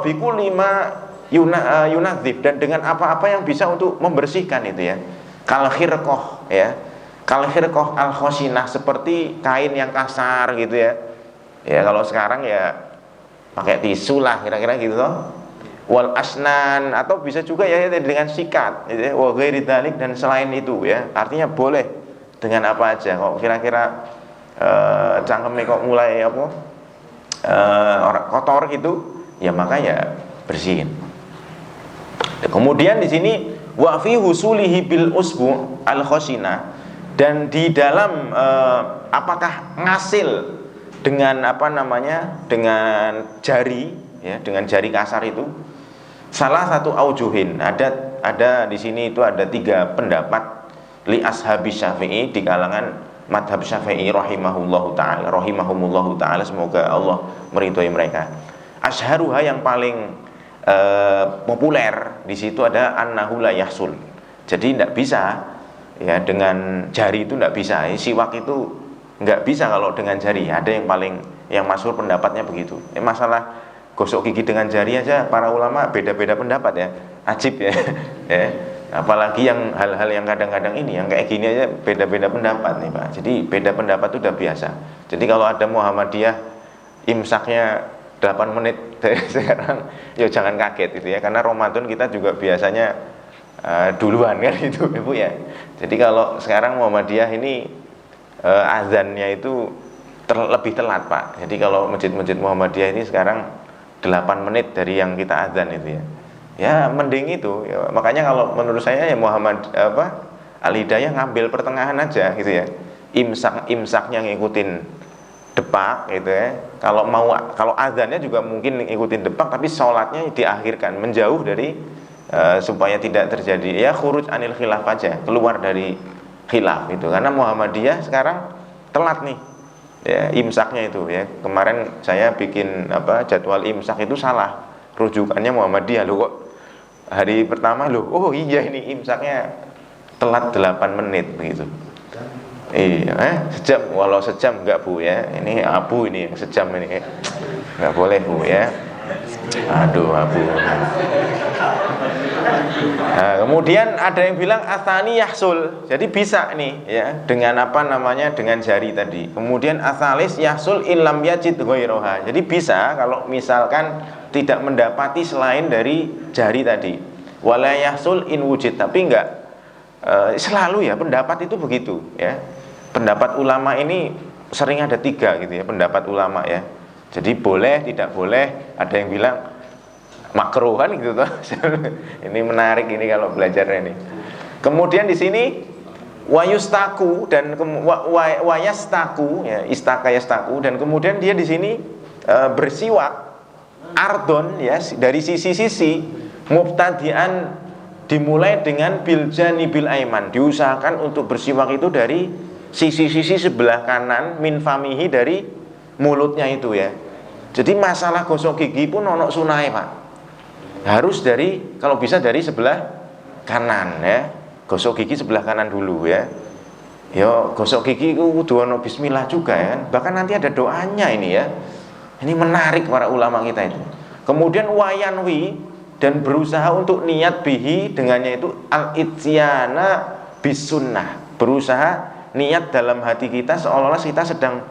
yunadzif, dan dengan apa-apa yang bisa untuk membersihkan itu ya. Kal khirqah ya, kal khirqah al khosinah, seperti kain yang kasar gitu ya. Ya kalau sekarang ya pakai tisu lah kira-kira gitu toh. Wal asnan, atau bisa juga ya dengan sikat gitu ya. Wa ghairi dzalik, dan selain itu ya. Artinya boleh dengan apa aja. Kok kira-kira cangkemnya kok mulai apa, kotor gitu ya, maka ya bersihin. Kemudian di sini wa fi husulihi bil usbu al khosina, dan di dalam apakah ngasil dengan apa namanya, dengan jari ya, dengan jari kasar itu, salah satu aujuhin, ada di sini itu ada 3 pendapat li ashabi Syafi'i, di kalangan madhab Syafi'i rahimahumullahu ta'ala, semoga Allah meridhoi mereka. Asyharuha, yang paling populer di situ ada annahu la yahsul. Jadi tidak bisa ya, dengan jari itu tidak bisa. Siwak itu nggak bisa kalau dengan jari. Ada yang masyhur pendapatnya begitu. Masalah gosok gigi dengan jari aja para ulama beda-beda pendapat ya. Ajib ya. Ya. Apalagi yang hal-hal yang kadang-kadang ini yang kayak gini aja beda-beda pendapat nih Pak. Jadi beda pendapat itu udah biasa. Jadi kalau ada Muhammadiyah imsaknya 8 menit dari sekarang, ya jangan kaget gitu ya. Karena Ramadan kita juga biasanya duluan kan itu Ibu ya. Jadi kalau sekarang Muhammadiyah ini azannya itu lebih telat Pak. Jadi kalau masjid-masjid Muhammadiyah ini sekarang 8 menit dari yang kita azan itu ya. Ya mending itu ya, makanya kalau menurut saya ya Al-Hidayah ngambil pertengahan aja gitu ya, imsaknya ngikutin depak gitu ya. Kalau azannya juga mungkin ngikutin depak, tapi sholatnya diakhirkan menjauh dari supaya tidak terjadi ya khuruj anil khilaf aja, keluar dari khilaf itu. Karena Muhammadiyah sekarang telat nih ya imsaknya itu ya. Kemarin saya bikin jadwal imsak itu salah, rujukannya Muhammadiyah loh kok. Hari pertama loh, oh iya ini imsaknya telat 8 menit begitu. Iya, sejam, walau sejam enggak Bu ya. Ini abu ini yang sejam ini. Enggak boleh Bu ya. Aduh abu. Nah, kemudian ada yang bilang atsani yahsul. Jadi bisa nih ya dengan dengan jari tadi. Kemudian atsalis yahsul illam yajid ghairaha. Jadi bisa kalau misalkan tidak mendapati selain dari jari tadi. Wala yahsul in wujud, tapi enggak selalu ya pendapat itu begitu ya. Pendapat ulama ini sering ada 3 gitu ya pendapat ulama ya. Jadi boleh, tidak boleh, ada yang bilang makruh kan gitu toh. Ini menarik ini kalau belajarnya ini. Kemudian di sini wayustaku dan wayastaku ya, istaka yastaku, dan kemudian dia di sini bersiwak ardon ya dari sisi-sisi mubtadian, dimulai dengan biljani bil aiman, diusahakan untuk bersiwak itu dari sisi-sisi sebelah kanan min famihi, dari mulutnya itu ya. Jadi masalah gosok gigi pun ono sunai Pak. Harus kalau bisa dari sebelah kanan ya. Gosok gigi sebelah kanan dulu ya. Yo gosok gigi itu kudu ono bismillah juga ya. Bahkan nanti ada doanya ini ya. Ini menarik para ulama kita itu. Kemudian wayanwi, dan berusaha untuk niat bihi, dengannya itu al-ityana bisunnah, berusaha niat dalam hati kita seolah-olah kita sedang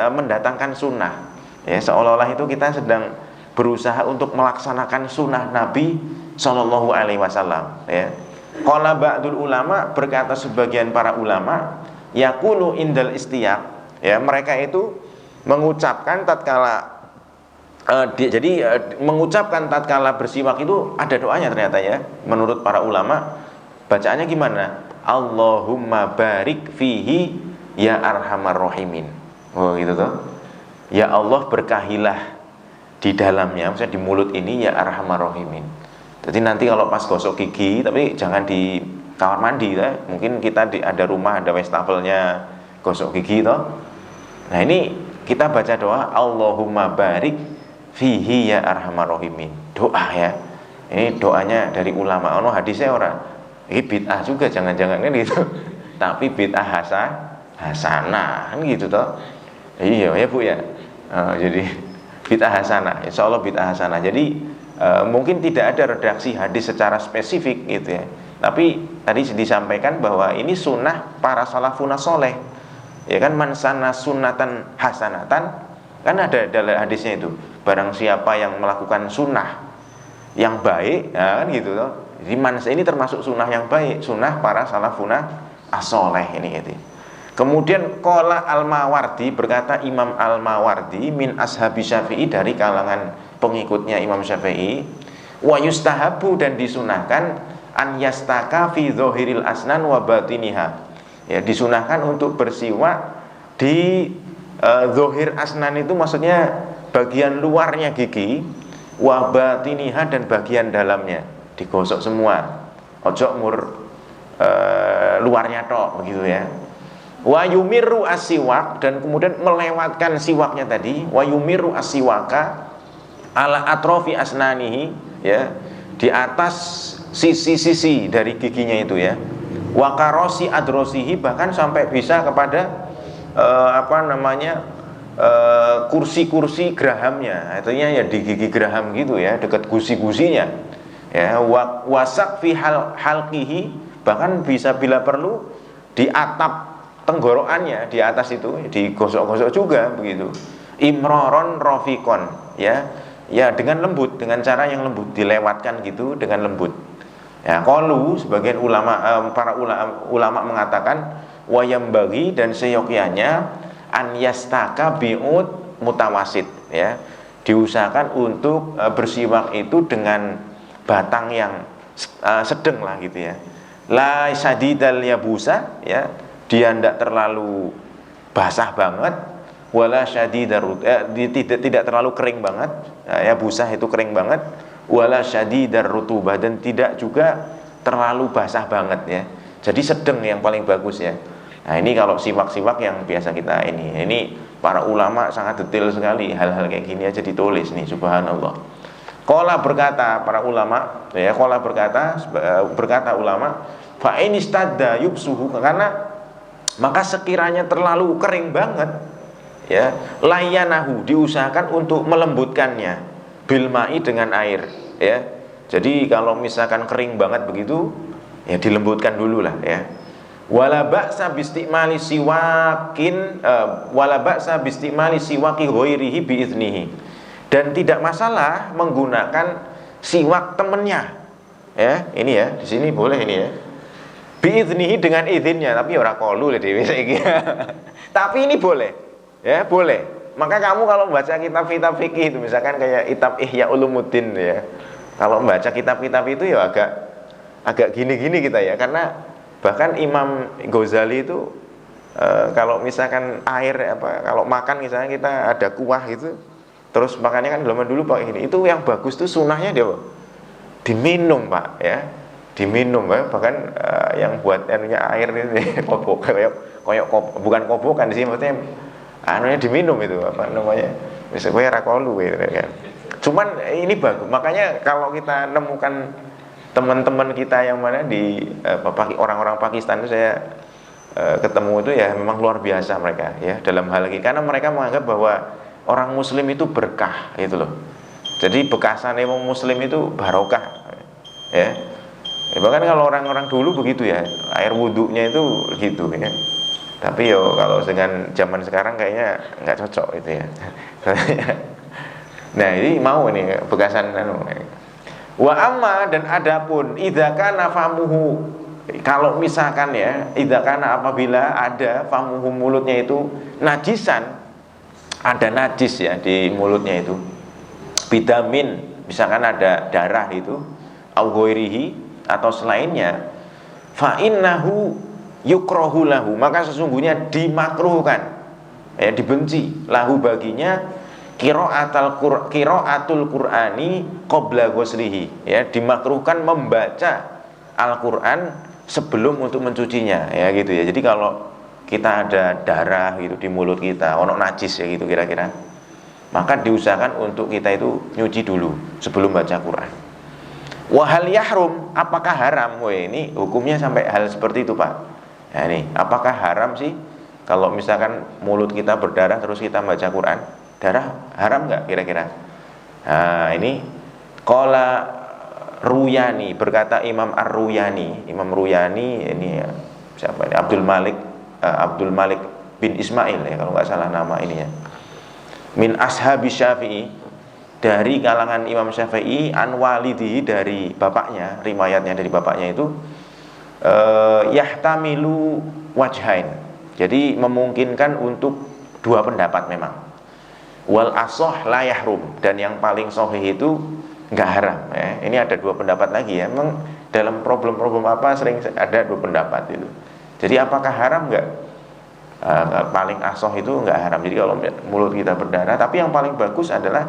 mendatangkan sunnah ya, seolah-olah itu kita sedang berusaha untuk melaksanakan sunnah Nabi Shallallahu Alaihi Wasallam ya. Qala ba'dul ulama, berkata sebagian para ulama, yaqulu indal istiyaq ya, mereka itu mengucapkan tatkala mengucapkan tatkala bersiwak itu ada doanya ternyata ya. Menurut para ulama bacaannya gimana? Allahumma barik fihi ya arhamar rahimin. Oh gitu toh. Ya Allah berkahilah di dalamnya, maksudnya di mulut ini ya arhamar rahimin. Jadi nanti kalau pas gosok gigi, tapi jangan di kamar mandi ya. Mungkin kita ada rumah, ada wastafelnya gosok gigi toh. Nah ini kita baca doa Allahumma barik fihi ya arhamar rahimin. Doa ya. Ini doanya dari ulama. Ono hadisnya orang. Ini bid'ah juga jangan-jangan kan gitu. Tapi bid'ah hasanah kan gitu toh. Iya ya Bu ya. Jadi bid'ah hasanah, insyaallah bid'ah hasanah. Jadi mungkin tidak ada redaksi hadis secara spesifik gitu ya. Tapi tadi disampaikan bahwa ini sunnah para salafun soleh. Ya kan, man sana sunnatan hasanatan, kan ada dalam hadisnya itu. Barang siapa yang melakukan sunnah yang baik, ya kan gitu toh. Jadi ini termasuk sunnah yang baik, sunnah para salafuna as-soleh ini gitu. Kemudian qala al-Mawardi, berkata Imam al-Mawardi min ashabi Syafi'i, dari kalangan pengikutnya Imam Syafi'i, wa yustahabu, dan disunahkan an yastaka fi dhahiril asnan wa batiniha. Ya, disunahkan untuk bersiwak di zahir asnan itu maksudnya bagian luarnya gigi, wa batiniha, dan bagian dalamnya digosok semua, ojo luarnya tok begitu ya. Wa yumiru asiwak, dan kemudian melewatkan siwaknya tadi, wa yumiru asiwaka ala atrofi asnanihi ya, di atas sisi-sisi dari giginya itu ya. wa karosi adrosihi, bahkan sampai bisa kepada kursi-kursi gerahamnya, artinya ya di gigi geraham gitu ya, dekat gusi-gusinya ya. Wasak fi halqihi, bahkan bisa bila perlu di atap tenggorokannya, di atas itu digosok-gosok juga begitu. Imroron rofikon, ya dengan lembut, dengan cara yang lembut, dilewatkan gitu dengan lembut. Ya, qalu sebagian para ulama mengatakan wayam bagi, dan seyogyanya an yastaka bi'ud mutawasit, ya, diusahakan untuk bersiwak itu dengan batang yang sedang lah gitu ya. La sadidal yabusa, ya, dia tidak terlalu basah banget, wala syadidar tidak terlalu kering banget, ya, busah itu kering banget, wala syadidar rutubah, dan tidak juga terlalu basah banget ya. Jadi sedang yang paling bagus ya. Nah, ini kalau siwak-siwak yang biasa kita ini para ulama sangat detail sekali, hal-hal kayak gini aja ditulis nih, subhanallah. Qala berkata para ulama, ya, berkata ulama, fa in istadda yubsuhu, karena maka sekiranya terlalu kering banget, ya, layanahu, diusahakan untuk melembutkannya, bil ma'i, dengan air, ya. Jadi kalau misalkan kering banget begitu, ya dilembutkan dulu lah ya. Wala ba'sa bistimali siwakin wala ba'sa bistimali siwaki ghairihi biiznihi, dan tidak masalah menggunakan siwak temennya, ya. Ini ya, di sini boleh ini ya, biiznihi, dengan izinnya, tapi ora qalu dhewe saiki. Tapi ini boleh, ya, boleh. Maka kamu kalau membaca kitab-kitab fikih itu, misalkan kayak kitab Ihya Ulumuddin ya, kalau membaca kitab-kitab itu ya agak gini-gini kita ya, karena bahkan Imam Ghazali itu kalau misalkan kalau makan misalnya kita ada kuah gitu, terus makannya kan zaman dulu pakai ini, itu yang bagus tuh sunahnya dia diminum Pak ya, diminum ya. Bahkan yang buat air ini kobok, bukan kobokan di sini, maksudnya diminum itu apa namanya, misalnya rakolu gitu kan. Cuman ini bagus, makanya kalau kita nemukan teman-teman kita yang mana di orang-orang Pakistan itu, saya ketemu itu ya, memang luar biasa mereka ya dalam hal ini, karena mereka menganggap bahwa orang muslim itu berkah gitu loh. Jadi bekasan emang muslim itu barokah ya. Bahkan kalau orang-orang dulu begitu ya, air wudhunya itu gitu ya. Tapi yo kalau dengan zaman sekarang kayaknya nggak cocok itu ya. Nah, ini mau ini bekasan Wa amma, dan adapun idza kana famuhu, kalau misalkan ya, idza kana, apabila ada famuhu, mulutnya itu najisan, ada najis ya di mulutnya itu, bidamin, misalkan ada darah itu, au ghairihi, atau selainnya, fa innahu yukrahu lahu, maka sesungguhnya dimakruhkan, ya, dibenci, lahu baginya, qiraatul Qur'ani qabla ghuslihi, ya, dimakruhkan membaca Al-Qur'an sebelum untuk mencucinya, ya gitu ya. Jadi kalau kita ada darah gitu di mulut kita, ono najis ya gitu kira-kira, maka diusahakan untuk kita itu nyuci dulu sebelum baca Qur'an. Wa hal yahrum, apakah haram? Wah, ini hukumnya sampai hal seperti itu Pak. Ya, ini apakah haram sih kalau misalkan mulut kita berdarah terus kita baca Qur'an? Darah haram nggak kira-kira? Nah, ini qala Ruyani, berkata Imam Ar-Ruyani, Imam Ruyani ini ya, siapa ini? Abdul Malik bin Ismail ya, kalau nggak salah nama ininya. Min ashabi Syafi'i, dari kalangan Imam Syafi'i, an walidi, dari bapaknya, riwayatnya dari bapaknya itu, yahtamilu wajhain, jadi memungkinkan untuk dua pendapat memang. Wal asoh la yahrum, dan yang paling sahih itu nggak haram ya. Ini ada dua pendapat lagi ya. Memang dalam problem-problem apa sering ada dua pendapat itu. Jadi apakah haram nggak? Paling asoh itu nggak haram. Jadi kalau mulut kita berdarah, tapi yang paling bagus adalah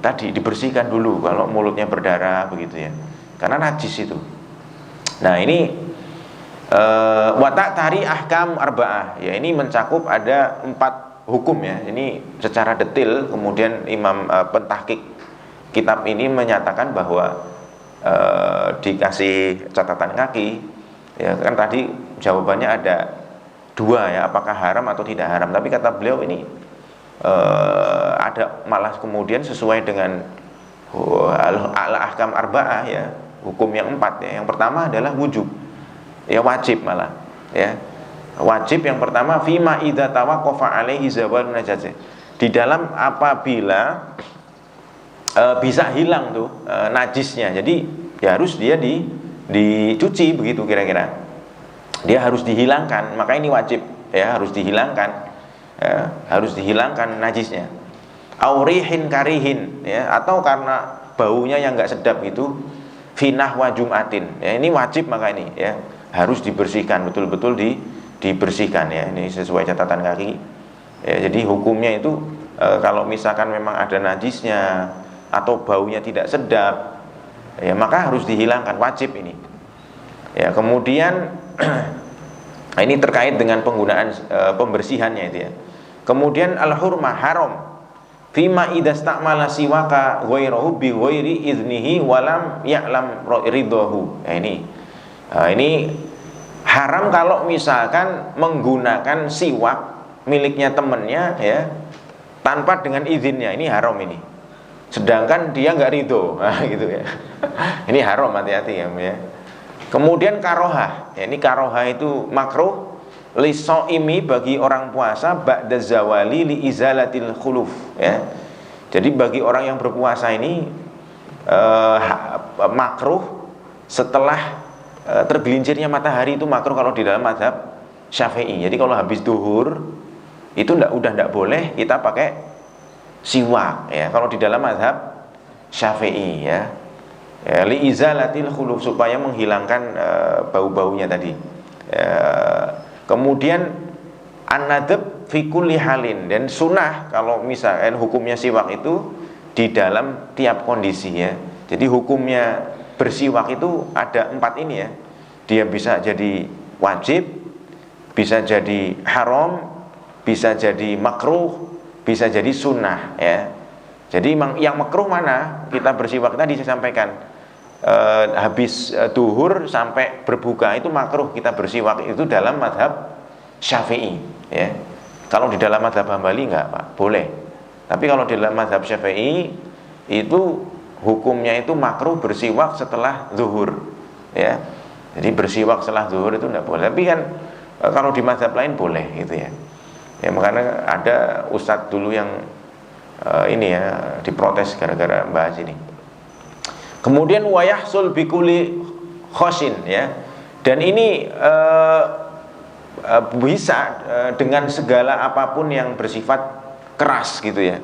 tadi dibersihkan dulu kalau mulutnya berdarah begitu ya, karena najis itu. Nah, ini watak tari ahkam arba'ah ya, ini mencakup ada 4 hukum ya, ini secara detail. Kemudian Imam pentahqiq kitab ini menyatakan bahwa dikasih catatan kaki Ya kan tadi jawabannya ada dua ya, apakah haram atau tidak haram. Tapi kata beliau ini ada malah kemudian sesuai dengan al-ahkam arba'ah ya, hukum yang 4 ya. Yang pertama adalah wujub, ya wajib malah ya. Wajib yang pertama fima idza tawaqqafa alaihi zawalun najasah. Di dalam apabila bisa hilang tuh najisnya. Jadi ya harus dia dicuci begitu kira-kira. Dia harus dihilangkan, maka ini wajib ya, harus dihilangkan. Ya, harus dihilangkan najisnya. Aurihin karihin ya, atau karena baunya yang enggak sedap gitu, finah wa jumatin. Ya, ini wajib maka ini ya, harus dibersihkan betul-betul dibersihkan ya. Ini sesuai catatan kaki. Ya, jadi hukumnya itu kalau misalkan memang ada najisnya atau baunya tidak sedap, ya maka harus dihilangkan, wajib ini. Ya, kemudian ini terkait dengan penggunaan pembersihannya itu ya. Kemudian al-hurmah haram fima idza sta'mala siwaka ghairahu bi ghairi iznihi walam ya'lam ridahu. Ya, ini haram kalau misalkan menggunakan siwak miliknya temannya ya tanpa dengan izinnya, ini haram ini. Sedangkan dia nggak ridho, nah, gitu ya. Ini haram, hati-hati ya. Kemudian karohah, ya, ini karohah itu makruh lisoimi bagi orang puasa ba'da zawali li izalatil khuluf ya. Jadi bagi orang yang berpuasa ini makruh setelah tergelincirnya matahari, itu makruh kalau di dalam mazhab Syafi'i. Jadi kalau habis duhur itu udah enggak boleh kita pakai siwak ya, kalau di dalam mazhab Syafi'i ya. Ya, li izalatil khuluf, supaya menghilangkan bau-baunya tadi. Kemudian an-nadab fi kulli halin, dan sunnah kalau misalkan hukumnya siwak itu di dalam tiap kondisi ya. Jadi hukumnya bersiwak itu ada 4 ini ya. Dia bisa jadi wajib, bisa jadi haram, bisa jadi makruh, bisa jadi sunnah ya. Jadi yang makruh mana? Kita bersiwak tadi saya sampaikan, habis duhur sampai berbuka itu makruh kita bersiwak, itu dalam mazhab Syafi'i ya. Kalau di dalam mazhab Hambali enggak, Pak, boleh. Tapi kalau di dalam mazhab Syafi'i itu hukumnya itu makruh bersiwak setelah zuhur ya. Jadi bersiwak setelah zuhur itu enggak boleh. Tapi kan kalau di mazhab lain boleh gitu ya. Ya makanya ada ustadz dulu yang ini ya diprotes gara-gara bahas ini. Kemudian wayahsul bikuli khosin ya. Dan ini bisa dengan segala apapun yang bersifat keras gitu ya.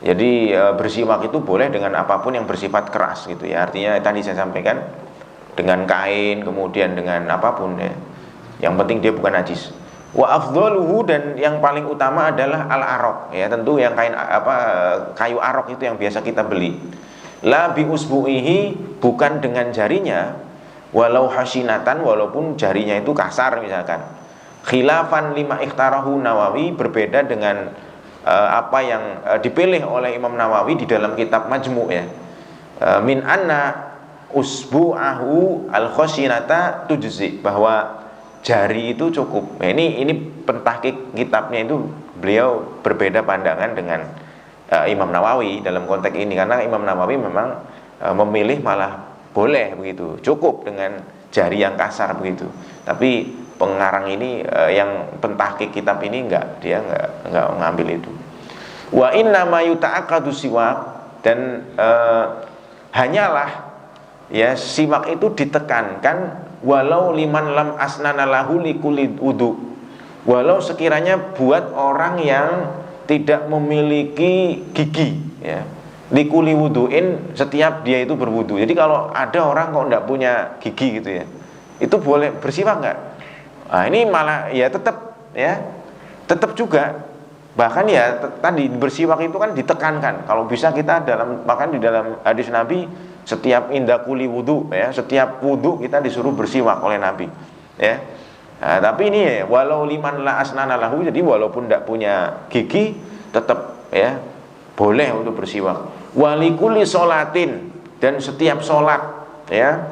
Jadi bersiwak itu boleh dengan apapun yang bersifat keras gitu ya. Artinya tadi saya sampaikan dengan kain, kemudian dengan apapun ya. Yang penting dia bukan najis. Wa afdhaluhu, dan yang paling utama adalah al-araq ya, tentu yang kayu arok itu yang biasa kita beli. La bi usbu'ihi, bukan dengan jarinya, walau hasinatan, walaupun jarinya itu kasar misalkan. Khilafan lima ikhtarahu Nawawi, berbeda dengan apa yang dipilih oleh Imam Nawawi di dalam kitab Majmu' ya. Min anna usbu'ahu al-khasinata tujzi, bahwa jari itu cukup. Nah, ini pentahqiq kitabnya itu beliau berbeda pandangan dengan Imam Nawawi dalam konteks ini, karena Imam Nawawi memang memilih malah boleh begitu, cukup dengan jari yang kasar begitu. Tapi pengarang ini yang pentahqiq kitab ini dia enggak ngambil itu. Wa inna ma yuta'aqqadu siwak, dan hanyalah ya siwak itu ditekankan walau liman lam asnana lahu likuli wudu, walau sekiranya buat orang yang tidak memiliki gigi ya, likuli wuduin, setiap dia itu berwudu. Jadi kalau ada orang kok enggak punya gigi gitu ya, itu boleh bersiwak enggak? Nah, ini malah ya tetap juga. Bahkan ya tadi bersiwak itu kan ditekankan. Kalau bisa kita bahkan di dalam hadis Nabi, setiap indakuli wudu ya, setiap wudu kita disuruh bersiwak oleh Nabi ya. Nah, tapi ini ya, walau liman la asnana lahu, jadi walaupun tidak punya gigi tetap ya boleh untuk bersiwak. Walikuli sholatin, dan setiap sholat ya,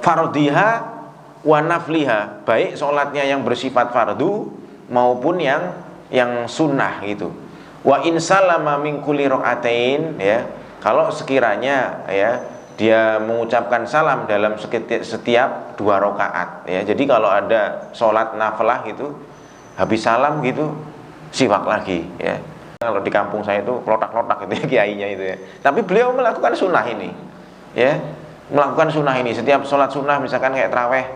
fardhiha wa nafliha, baik sholatnya yang bersifat fardu maupun yang sunnah gitu. Wa in salama min kulli rakaatain, ya, kalau sekiranya ya dia mengucapkan salam dalam setiap 2 rakaat, ya. Jadi kalau ada sholat nafilah gitu, habis salam gitu siwak lagi, ya. Kalau di kampung saya itu klotak-klotak gitu ya kiainya itu ya. Tapi beliau melakukan sunnah ini, ya, melakukan sunnah ini setiap sholat sunnah, misalkan kayak taraweh,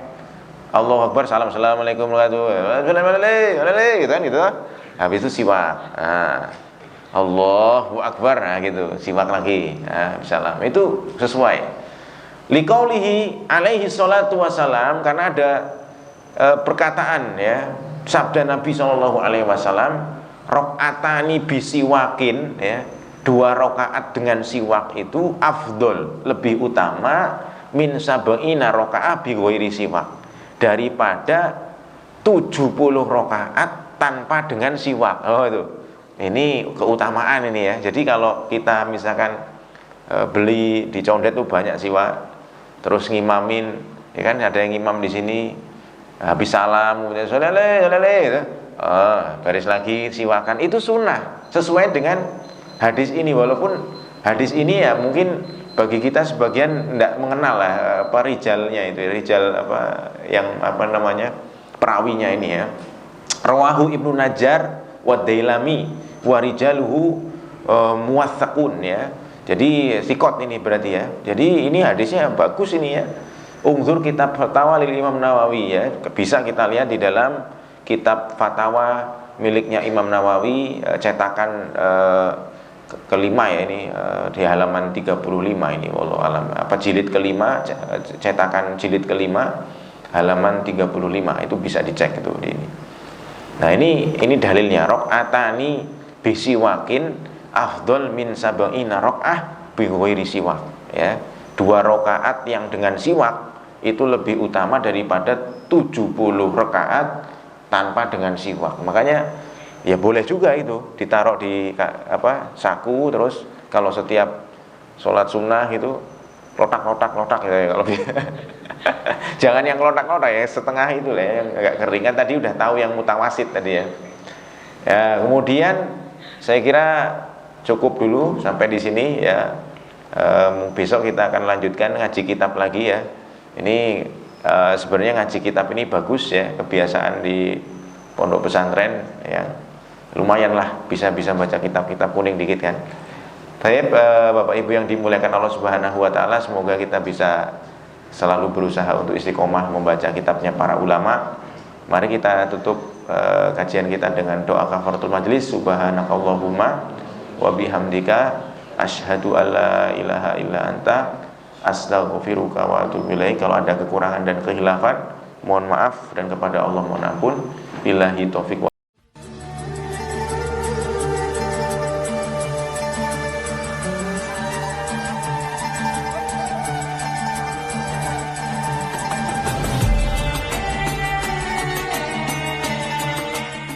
Allahu Akbar, salam, assalamualaikum warahmatullahi wabarakatuh, gitu kan gitu. Habis itu siwak. Allahu Akbar, gitu, siwak lagi, salam. Itu sesuai liqaulihi alaihi salatu wassalam, karena ada perkataan, ya, sabda Nabi sallallahu alaihi wasallam, rakaatani bisiwakin, ya, 2 rakaat dengan siwak itu afdol, lebih utama, min sab'ina rakaat bi ghairi siwak, daripada 70 rakaat tanpa dengan siwak. Oh, itu. Ini keutamaan ini, ya. Jadi kalau kita misalkan beli di condet tuh banyak siwak, terus ngimamin, ya kan, ada yang ngimam di sini, habis salam kemudian gitu, baris lagi siwakan, itu sunnah sesuai dengan hadis ini. Walaupun hadis ini ya mungkin bagi kita sebagian tidak mengenal lah apa rijalnya itu, rijal apa yang apa namanya perawinya ini, ya. Rawahu Ibnu Najjar wa Dailami wa rijaluhu muwaththaqun, ya. Jadi sikot ini berarti, ya. Jadi ini hadisnya bagus ini, ya. Ungzur kitab Fatawa lil Imam Nawawi, ya. Bisa kita lihat di dalam kitab fatwa miliknya Imam Nawawi, cetakan kelima, ya, ini di halaman 35 ini, wallahu alam, apa jilid kelima, cetakan jilid kelima halaman 35, itu bisa dicek itu di ini. Nah, ini dalilnya, rakaatani bisiwakin afdol min sab'ina rakaah bi ghairi siwak, ya. 2 rakaat yang dengan siwak itu lebih utama daripada 70 rakaat tanpa dengan siwak. Makanya ya boleh juga itu ditaruh di apa saku, terus kalau setiap sholat sunnah itu lotak ya, kalau jangan yang lotak ya, setengah itu lah, yang agak kering, kan tadi udah tahu yang mutawasid tadi, ya. Ya, kemudian saya kira cukup dulu sampai di sini, ya. Besok kita akan lanjutkan ngaji kitab lagi, ya. Ini sebenarnya ngaji kitab ini bagus, ya, kebiasaan di pondok pesantren yang lumayan lah, bisa baca kitab-kitab kuning dikit kan. Baik, Bapak Ibu yang dimuliakan Allah Subhanahu wa taala, semoga kita bisa selalu berusaha untuk istiqomah membaca kitabnya para ulama. Mari kita tutup kajian kita dengan doa kafaratul majlis. Subhanakallahumma wa bihamdika asyhadu alla ilaha illa anta astaghfiruka wa atubu ilaik. Kalau ada kekurangan dan khilafan, mohon maaf, dan kepada Allah mohon ampun. Billahi taufik